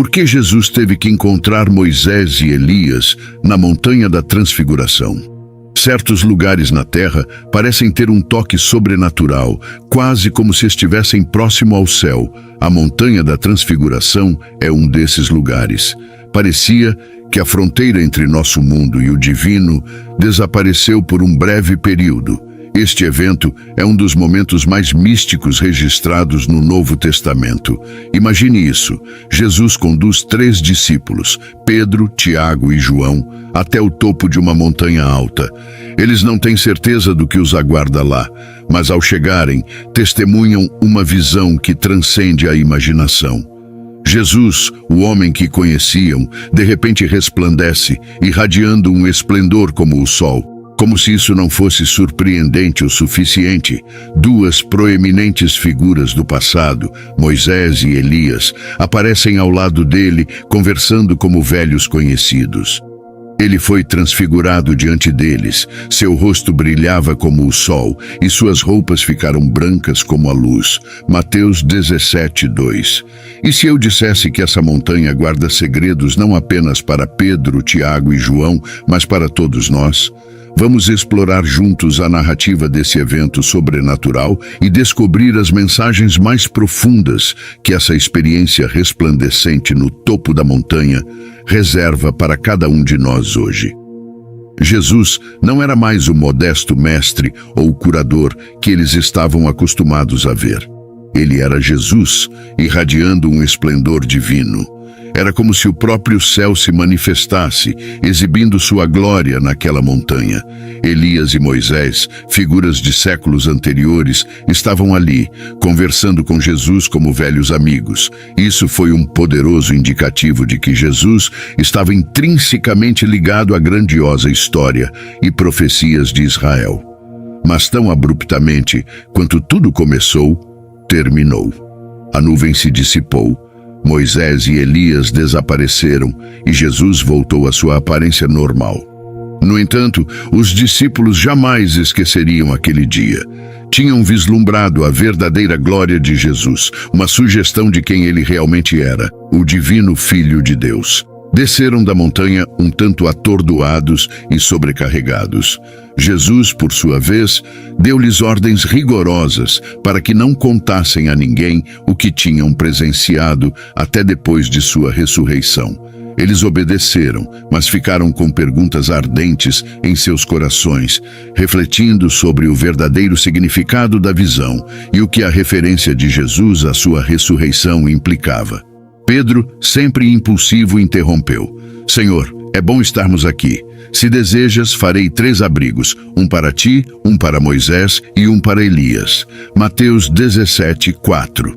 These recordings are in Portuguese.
Por que Jesus teve que encontrar Moisés e Elias na montanha da Transfiguração? Certos lugares na Terra parecem ter um toque sobrenatural, quase como se estivessem próximo ao céu. A montanha da Transfiguração é um desses lugares. Parecia que a fronteira entre nosso mundo e o divino desapareceu por um breve período. Este evento é um dos momentos mais místicos registrados no Novo Testamento. Imagine isso. Jesus conduz 3 discípulos, Pedro, Tiago e João, até o topo de uma montanha alta. Eles não têm certeza do que os aguarda lá, mas ao chegarem, testemunham uma visão que transcende a imaginação. Jesus, o homem que conheciam, de repente resplandece, irradiando um esplendor como o sol. Como se isso não fosse surpreendente o suficiente, 2 proeminentes figuras do passado, Moisés e Elias, aparecem ao lado dele, conversando como velhos conhecidos. Ele foi transfigurado diante deles, seu rosto brilhava como o sol e suas roupas ficaram brancas como a luz. Mateus 17:2. E se eu dissesse que essa montanha guarda segredos não apenas para Pedro, Tiago e João, mas para todos nós? Vamos explorar juntos a narrativa desse evento sobrenatural e descobrir as mensagens mais profundas que essa experiência resplandecente no topo da montanha reserva para cada um de nós hoje. Jesus não era mais o modesto mestre ou curador que eles estavam acostumados a ver. Ele era Jesus, irradiando um esplendor divino. Era como se o próprio céu se manifestasse, exibindo sua glória naquela montanha. Elias e Moisés, figuras de séculos anteriores, estavam ali, conversando com Jesus como velhos amigos. Isso foi um poderoso indicativo de que Jesus estava intrinsecamente ligado à grandiosa história e profecias de Israel. Mas tão abruptamente quanto tudo começou, terminou. A nuvem se dissipou. Moisés e Elias desapareceram e Jesus voltou à sua aparência normal. No entanto, os discípulos jamais esqueceriam aquele dia. Tinham vislumbrado a verdadeira glória de Jesus, uma sugestão de quem ele realmente era, o divino Filho de Deus. Desceram da montanha um tanto atordoados e sobrecarregados. Jesus, por sua vez, deu-lhes ordens rigorosas para que não contassem a ninguém o que tinham presenciado até depois de sua ressurreição. Eles obedeceram, mas ficaram com perguntas ardentes em seus corações, refletindo sobre o verdadeiro significado da visão e o que a referência de Jesus à sua ressurreição implicava. Pedro, sempre impulsivo, interrompeu. Senhor, é bom estarmos aqui. Se desejas, farei 3 abrigos, um para ti, um para Moisés e um para Elias. Mateus 17:4.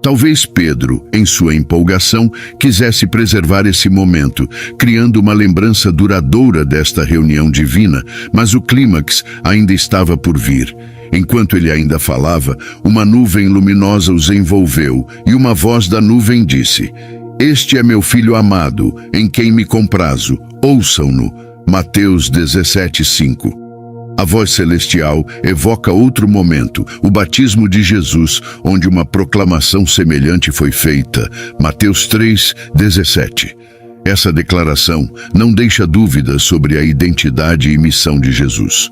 Talvez Pedro, em sua empolgação, quisesse preservar esse momento, criando uma lembrança duradoura desta reunião divina, mas o clímax ainda estava por vir. Enquanto ele ainda falava, uma nuvem luminosa os envolveu e uma voz da nuvem disse: Este é meu filho amado, em quem me comprazo, ouçam-no. Mateus 17:5. A voz celestial evoca outro momento, o batismo de Jesus, onde uma proclamação semelhante foi feita. Mateus 3:17. Essa declaração não deixa dúvidas sobre a identidade e missão de Jesus.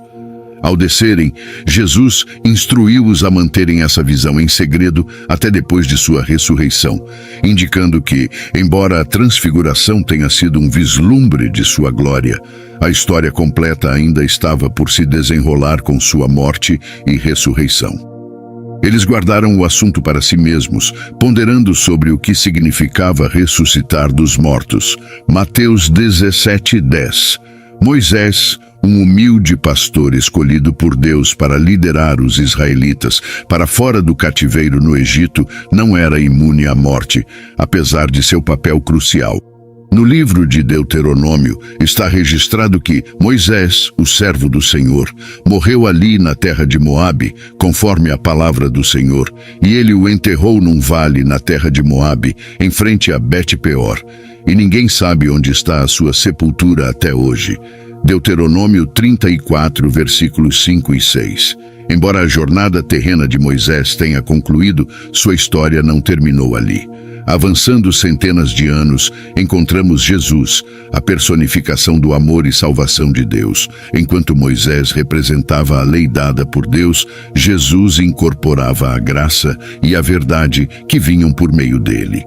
Ao descerem, Jesus instruiu-os a manterem essa visão em segredo até depois de sua ressurreição, indicando que, embora a transfiguração tenha sido um vislumbre de sua glória, a história completa ainda estava por se desenrolar com sua morte e ressurreição. Eles guardaram o assunto para si mesmos, ponderando sobre o que significava ressuscitar dos mortos. Mateus 17:10. Moisés, um humilde pastor escolhido por Deus para liderar os israelitas para fora do cativeiro no Egito, não era imune à morte, apesar de seu papel crucial. No livro de Deuteronômio está registrado que Moisés, o servo do Senhor, morreu ali na terra de Moabe, conforme a palavra do Senhor, e ele o enterrou num vale na terra de Moabe, em frente a Bet-peor, e ninguém sabe onde está a sua sepultura até hoje. Deuteronômio 34, versículos 5 e 6. Embora a jornada terrena de Moisés tenha concluído, sua história não terminou ali. Avançando centenas de anos, encontramos Jesus, a personificação do amor e salvação de Deus. Enquanto Moisés representava a lei dada por Deus, Jesus incorporava a graça e a verdade que vinham por meio dele.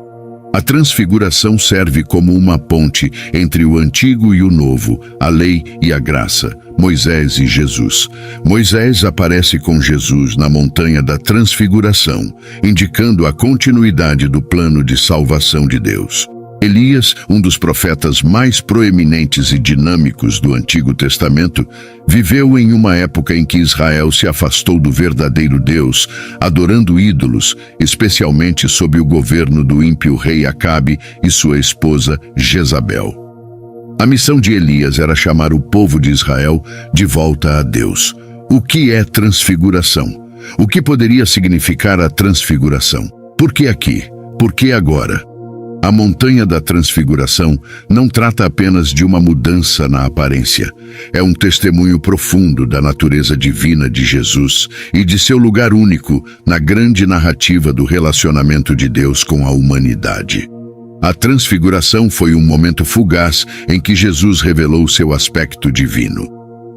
A transfiguração serve como uma ponte entre o antigo e o novo, a lei e a graça, Moisés e Jesus. Moisés aparece com Jesus na montanha da transfiguração, indicando a continuidade do plano de salvação de Deus. Elias, um dos profetas mais proeminentes e dinâmicos do Antigo Testamento, viveu em uma época em que Israel se afastou do verdadeiro Deus, adorando ídolos, especialmente sob o governo do ímpio rei Acabe e sua esposa Jezabel. A missão de Elias era chamar o povo de Israel de volta a Deus. O que é transfiguração? O que poderia significar a transfiguração? Por que aqui? Por que agora? A montanha da transfiguração não trata apenas de uma mudança na aparência. É um testemunho profundo da natureza divina de Jesus e de seu lugar único na grande narrativa do relacionamento de Deus com a humanidade. A transfiguração foi um momento fugaz em que Jesus revelou seu aspecto divino.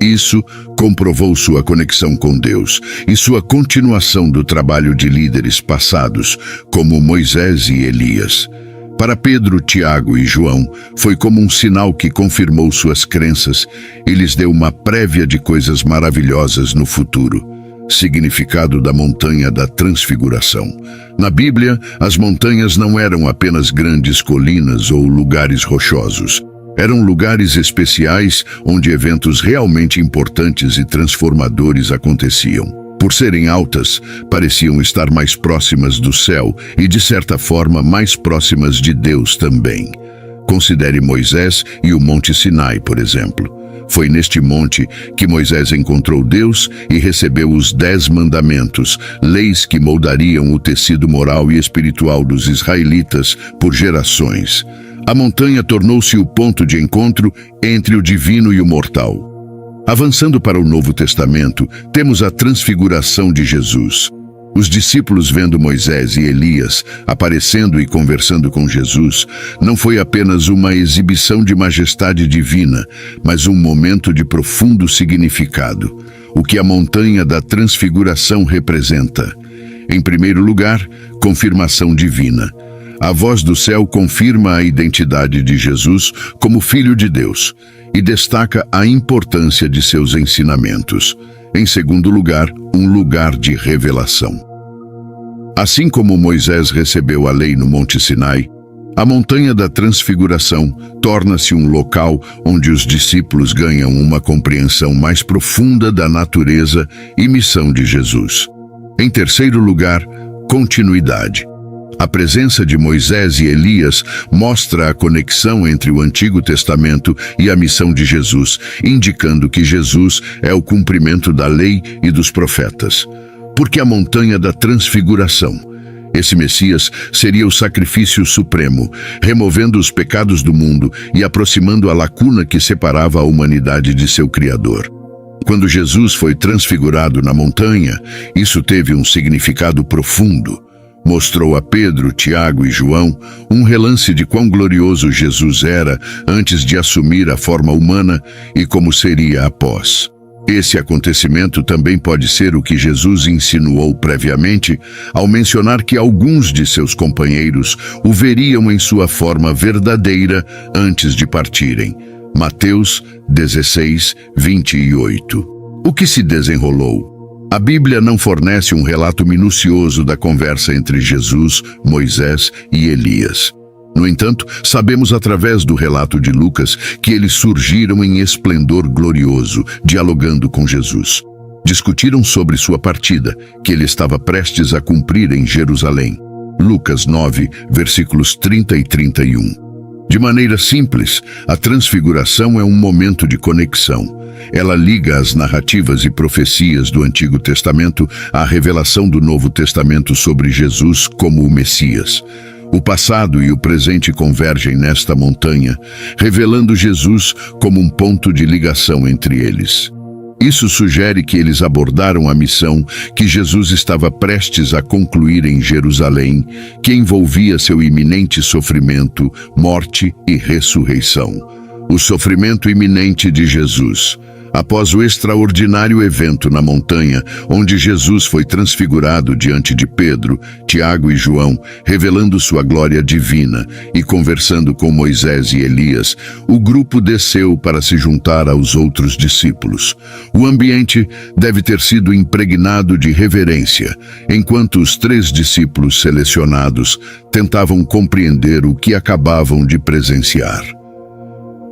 Isso comprovou sua conexão com Deus e sua continuação do trabalho de líderes passados, como Moisés e Elias. Para Pedro, Tiago e João, foi como um sinal que confirmou suas crenças e lhes deu uma prévia de coisas maravilhosas no futuro. Significado da montanha da transfiguração. Na Bíblia, as montanhas não eram apenas grandes colinas ou lugares rochosos. Eram lugares especiais onde eventos realmente importantes e transformadores aconteciam. Por serem altas, pareciam estar mais próximas do céu e, de certa forma, mais próximas de Deus também. Considere Moisés e o Monte Sinai, por exemplo. Foi neste monte que Moisés encontrou Deus e recebeu os 10 mandamentos, leis que moldariam o tecido moral e espiritual dos israelitas por gerações. A montanha tornou-se o ponto de encontro entre o divino e o mortal. Avançando para o Novo Testamento, temos a transfiguração de Jesus. Os discípulos vendo Moisés e Elias aparecendo e conversando com Jesus, não foi apenas uma exibição de majestade divina, mas um momento de profundo significado. O que a montanha da transfiguração representa? Em primeiro lugar, confirmação divina. A voz do céu confirma a identidade de Jesus como Filho de Deus e destaca a importância de seus ensinamentos. Em segundo lugar, um lugar de revelação. Assim como Moisés recebeu a lei no Monte Sinai, a montanha da transfiguração torna-se um local onde os discípulos ganham uma compreensão mais profunda da natureza e missão de Jesus. Em terceiro lugar, continuidade. A presença de Moisés e Elias mostra a conexão entre o Antigo Testamento e a missão de Jesus, indicando que Jesus é o cumprimento da lei e dos profetas. Porque a montanha da transfiguração. Esse Messias seria o sacrifício supremo, removendo os pecados do mundo e aproximando a lacuna que separava a humanidade de seu Criador. Quando Jesus foi transfigurado na montanha, isso teve um significado profundo. Mostrou a Pedro, Tiago e João um relance de quão glorioso Jesus era antes de assumir a forma humana e como seria após. Esse acontecimento também pode ser o que Jesus insinuou previamente ao mencionar que alguns de seus companheiros o veriam em sua forma verdadeira antes de partirem. Mateus 16, 28. O que se desenrolou? A Bíblia não fornece um relato minucioso da conversa entre Jesus, Moisés e Elias. No entanto, sabemos através do relato de Lucas que eles surgiram em esplendor glorioso, dialogando com Jesus. Discutiram sobre sua partida, que ele estava prestes a cumprir em Jerusalém. Lucas 9, versículos 30 e 31. De maneira simples, a transfiguração é um momento de conexão. Ela liga as narrativas e profecias do Antigo Testamento à revelação do Novo Testamento sobre Jesus como o Messias. O passado e o presente convergem nesta montanha, revelando Jesus como um ponto de ligação entre eles. Isso sugere que eles abordaram a missão que Jesus estava prestes a concluir em Jerusalém, que envolvia seu iminente sofrimento, morte e ressurreição. O sofrimento iminente de Jesus. Após o extraordinário evento na montanha, onde Jesus foi transfigurado diante de Pedro, Tiago e João, revelando sua glória divina e conversando com Moisés e Elias, o grupo desceu para se juntar aos outros discípulos. O ambiente deve ter sido impregnado de reverência, enquanto os 3 discípulos selecionados tentavam compreender o que acabavam de presenciar.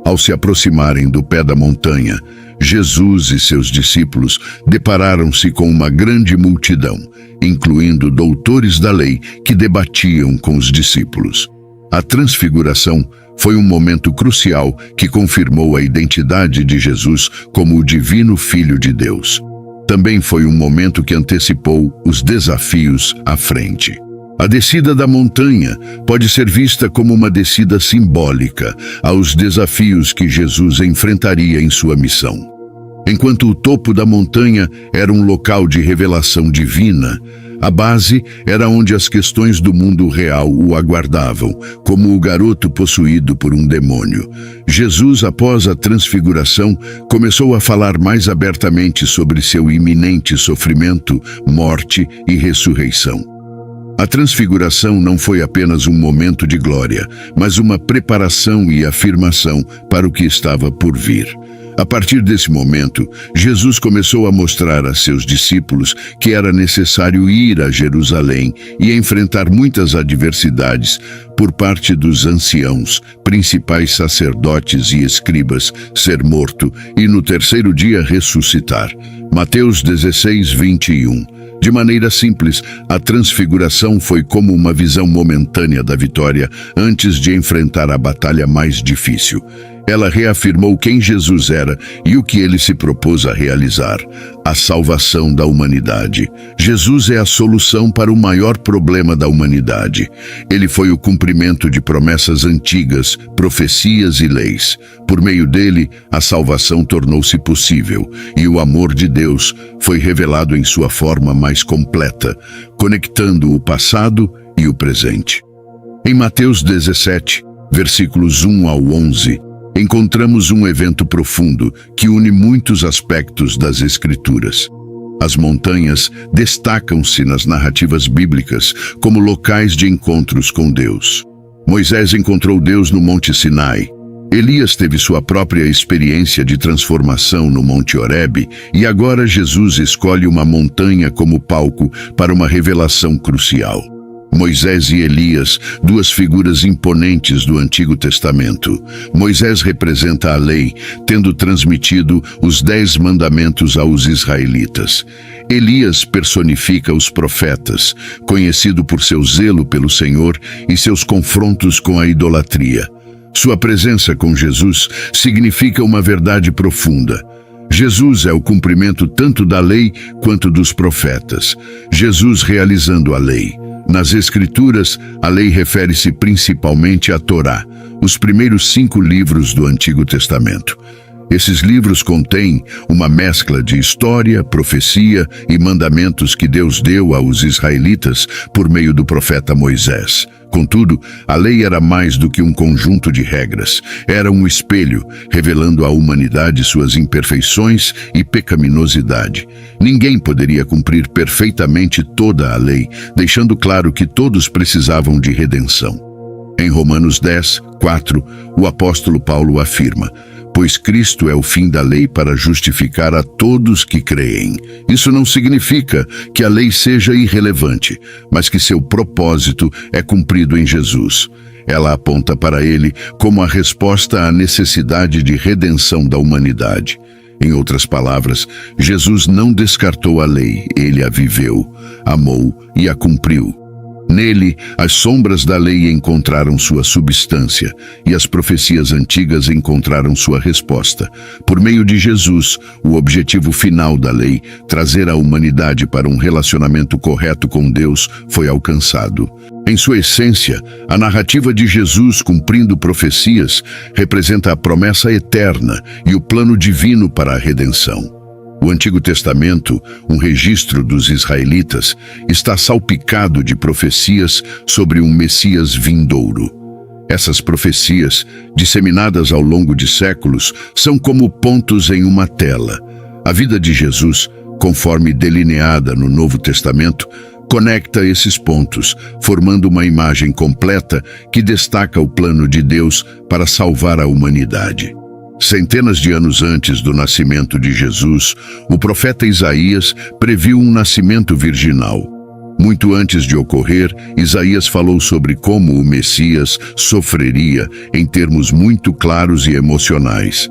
Ao se aproximarem do pé da montanha, Jesus e seus discípulos depararam-se com uma grande multidão, incluindo doutores da lei que debatiam com os discípulos. A transfiguração foi um momento crucial que confirmou a identidade de Jesus como o divino Filho de Deus. Também foi um momento que antecipou os desafios à frente. A descida da montanha pode ser vista como uma descida simbólica aos desafios que Jesus enfrentaria em sua missão. Enquanto o topo da montanha era um local de revelação divina, a base era onde as questões do mundo real o aguardavam, como o garoto possuído por um demônio. Jesus, após a transfiguração, começou a falar mais abertamente sobre seu iminente sofrimento, morte e ressurreição. A transfiguração não foi apenas um momento de glória, mas uma preparação e afirmação para o que estava por vir. A partir desse momento, Jesus começou a mostrar a seus discípulos que era necessário ir a Jerusalém e enfrentar muitas adversidades por parte dos anciãos, principais sacerdotes e escribas, ser morto e no terceiro dia ressuscitar. Mateus 16, 21. De maneira simples, a transfiguração foi como uma visão momentânea da vitória antes de enfrentar a batalha mais difícil. Ela reafirmou quem Jesus era e o que ele se propôs a realizar: a salvação da humanidade. Jesus é a solução para o maior problema da humanidade. Ele foi o cumprimento de promessas antigas, profecias e leis. Por meio dele, a salvação tornou-se possível e o amor de Deus foi revelado em sua forma mais completa, conectando o passado e o presente. Em Mateus 17, versículos 1 ao 11, encontramos um evento profundo que une muitos aspectos das Escrituras. As montanhas destacam-se nas narrativas bíblicas como locais de encontros com Deus. Moisés encontrou Deus no Monte Sinai. Elias teve sua própria experiência de transformação no Monte Horebe, e agora Jesus escolhe uma montanha como palco para uma revelação crucial. Moisés e Elias, 2 figuras imponentes do Antigo Testamento. Moisés representa a lei, tendo transmitido os 10 mandamentos aos israelitas. Elias personifica os profetas, conhecido por seu zelo pelo Senhor e seus confrontos com a idolatria. Sua presença com Jesus significa uma verdade profunda. Jesus é o cumprimento tanto da lei quanto dos profetas. Jesus realizando a lei. Nas Escrituras, a lei refere-se principalmente à Torá, os primeiros 5 livros do Antigo Testamento. Esses livros contêm uma mescla de história, profecia e mandamentos que Deus deu aos israelitas por meio do profeta Moisés. Contudo, a lei era mais do que um conjunto de regras. Era um espelho, revelando à humanidade suas imperfeições e pecaminosidade. Ninguém poderia cumprir perfeitamente toda a lei, deixando claro que todos precisavam de redenção. Em Romanos 10, 4, o apóstolo Paulo afirma: pois Cristo é o fim da lei para justificar a todos que creem. Isso não significa que a lei seja irrelevante, mas que seu propósito é cumprido em Jesus. Ela aponta para ele como a resposta à necessidade de redenção da humanidade. Em outras palavras, Jesus não descartou a lei, ele a viveu, amou e a cumpriu. Nele, as sombras da lei encontraram sua substância e as profecias antigas encontraram sua resposta. Por meio de Jesus, o objetivo final da lei, trazer a humanidade para um relacionamento correto com Deus, foi alcançado. Em sua essência, a narrativa de Jesus cumprindo profecias representa a promessa eterna e o plano divino para a redenção. O Antigo Testamento, um registro dos israelitas, está salpicado de profecias sobre um Messias vindouro. Essas profecias, disseminadas ao longo de séculos, são como pontos em uma tela. A vida de Jesus, conforme delineada no Novo Testamento, conecta esses pontos, formando uma imagem completa que destaca o plano de Deus para salvar a humanidade. Centenas de anos antes do nascimento de Jesus, o profeta Isaías previu um nascimento virginal. Muito antes de ocorrer, Isaías falou sobre como o Messias sofreria em termos muito claros e emocionais.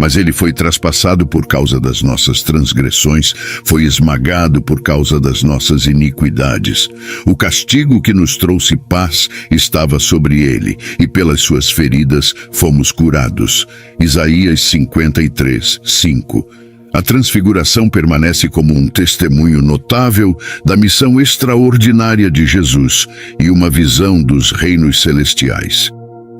Mas ele foi traspassado por causa das nossas transgressões, foi esmagado por causa das nossas iniquidades. O castigo que nos trouxe paz estava sobre ele, e pelas suas feridas fomos curados. Isaías 53, 5. A transfiguração permanece como um testemunho notável da missão extraordinária de Jesus e uma visão dos reinos celestiais.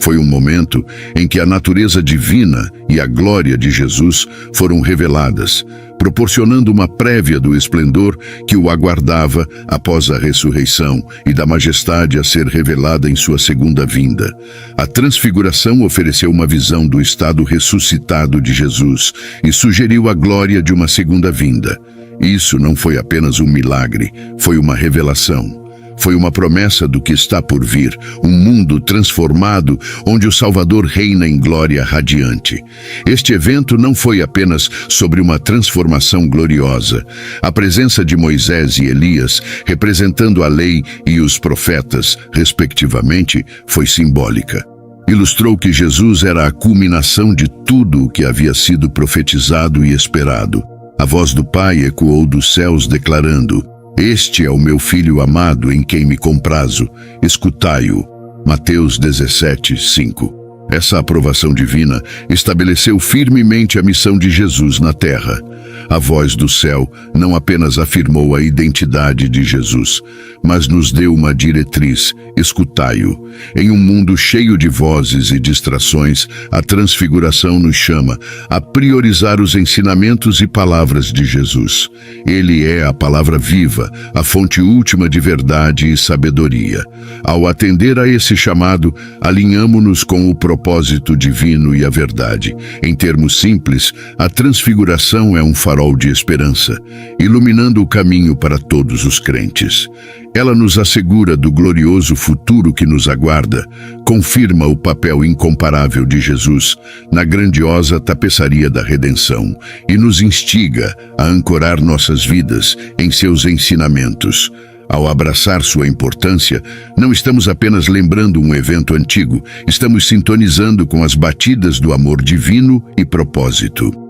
Foi um momento em que a natureza divina e a glória de Jesus foram reveladas, proporcionando uma prévia do esplendor que o aguardava após a ressurreição e da majestade a ser revelada em sua segunda vinda. A transfiguração ofereceu uma visão do estado ressuscitado de Jesus e sugeriu a glória de uma segunda vinda. Isso não foi apenas um milagre, foi uma revelação. Foi uma promessa do que está por vir, um mundo transformado onde o Salvador reina em glória radiante. Este evento não foi apenas sobre uma transformação gloriosa. A presença de Moisés e Elias, representando a lei e os profetas, respectivamente, foi simbólica. Ilustrou que Jesus era a culminação de tudo o que havia sido profetizado e esperado. A voz do Pai ecoou dos céus declarando: "Este é o meu Filho amado em quem me comprazo, escutai-o." Mateus 17, 5. Essa aprovação divina estabeleceu firmemente a missão de Jesus na terra. A voz do céu não apenas afirmou a identidade de Jesus, mas nos deu uma diretriz: escutai-o. Em um mundo cheio de vozes e distrações, a transfiguração nos chama a priorizar os ensinamentos e palavras de Jesus. Ele é a palavra viva, a fonte última de verdade e sabedoria. Ao atender a esse chamado, alinhamo-nos com o propósito divino e a verdade. Em termos simples, a transfiguração é um farol de esperança, iluminando o caminho para todos os crentes. Ela nos assegura do glorioso futuro que nos aguarda, confirma o papel incomparável de Jesus na grandiosa tapeçaria da redenção e nos instiga a ancorar nossas vidas em seus ensinamentos. Ao abraçar sua importância, não estamos apenas lembrando um evento antigo, estamos sintonizando com as batidas do amor divino e propósito.